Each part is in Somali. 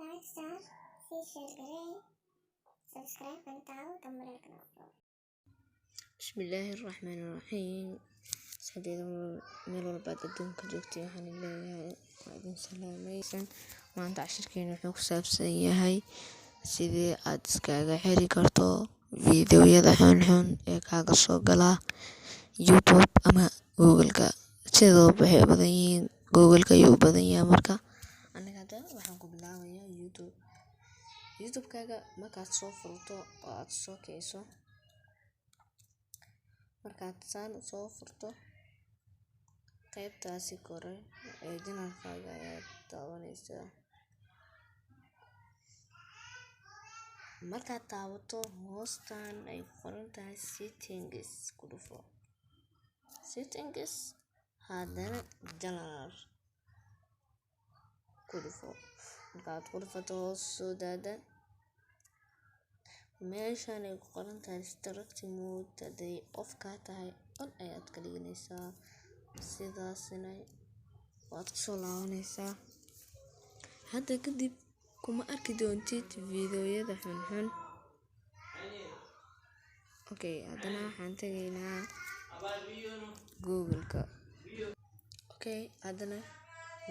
5 star, sii share garee, subscribe and taabo gambarelka noqdo. Bismillaahi Raxmaani Raxiim. Sadeeda meel walba adduunka joogtay waxaan leeyahay waa idin salaamaysan. Maanta cashirkeena wuxuu ku saabsan yahay sidii aad iskaga xiri karto fiidiyowyada xunxun ee kaaga soo gala YouTube ama Google-ka. Sidoo waxay u badan yihiin Google-ka ayuu u badan yahay. Marka aniga hadda waxaan ku bilaabayaa YouTube-kaaga markaad soo furto oo aad soo kiciso. Markaad saan soo furto qaybtaasi kore ee janaalkaaga ayaad daawanaysaa. Markaad taabato hoostaan ay ku qoran tahay settings ku dhufo. Settings haddana janaal ku dhufo. Markaad ku dhufato hoos soo daada meeshaan ay ku qoran tahay restricted mode haday off ka tahay on ayaad ka dhiganaysaa. Sidaasina waad ku soo laabanaysaa. Hadda kadib kuma arki doontid fiidiyowyada xunxun. Haddana waxaan tagaynaa Google-ka. Haddana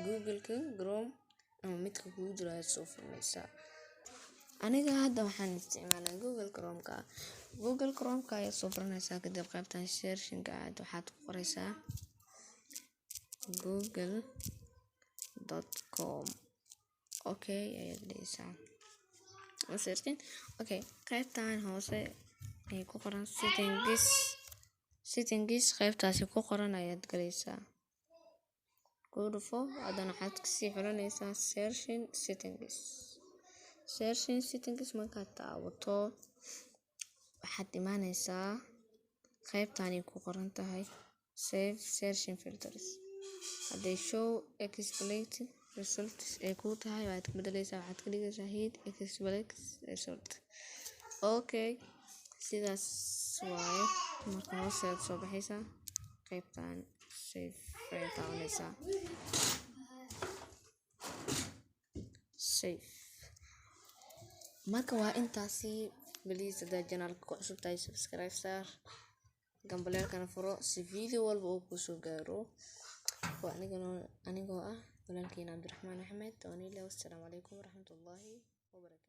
Google-ka Chrome ama midka kugu jiro ayaad soo furmaysaa. Aniga hadda waxaan isticmaalaa Google Chrome-ka ayaad soo furanaysaa. Kadib qaybtan search-ka waxaad ku qoraysaa google.com ayaad dhigaysaa. Qaybtan hoose ee ku qoran settings qaybtaasi ku qoran ayaad galaysaa. Ku dhufo haddana waxaad kasii xulanaysaa settings markaad taabato waxaad imaanaysaa qaybtan ay ku qoran tahay save searching filters. Haday show explicit results ee ku tahay waad ka bedelaysaa. Waxaad ka dhigaysaa hide explicit result. Sidaas waaye. Marka hoos ayaad soo baxaysaa. Qaybtan save ayaad taabanaysaa. Marka waa intaasi. Please hadaa janaalka ku cusub tahay subscribe saar, gambalelkana furo si video walba uu ku soo gaaro. Waa anigoo ah walaalkiin Cabdiraxmaan Axmed. Wassalamu calaykum waraxmatullaahi wabarakaatuh.